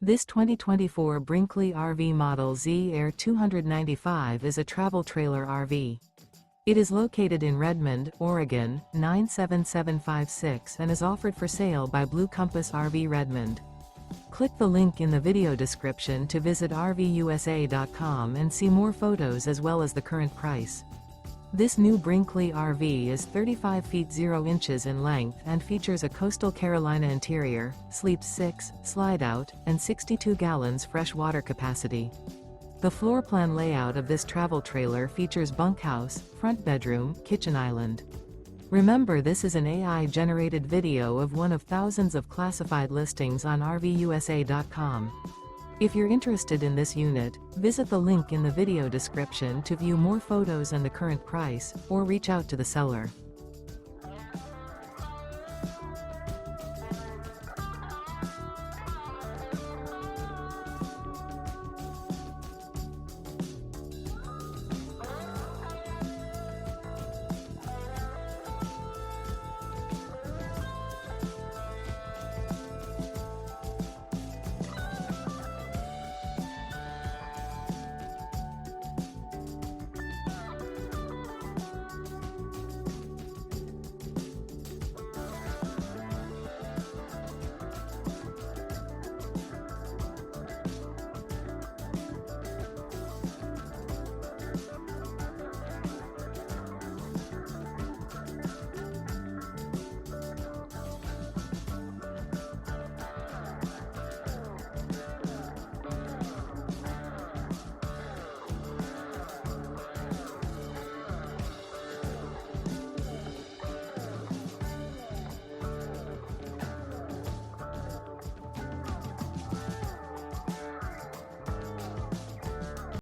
This 2024 Brinkley RV Model Z Air 295 is a travel trailer RV. It is located in Redmond, Oregon, 97756 and is offered for sale by Blue Compass RV Redmond. Click the link in the video description to visit RVUSA.com and see more photos as well as the current price. This new Brinkley RV is 35 feet 0 inches in length and features a coastal Carolina interior, sleeps 6, slide-out, and 62 gallons fresh water capacity. The floor plan layout of this travel trailer features bunkhouse, front bedroom, kitchen island. Remember, this is an AI-generated video of one of thousands of classified listings on RVUSA.com. If you're interested in this unit, visit the link in the video description to view more photos and the current price, or reach out to the seller.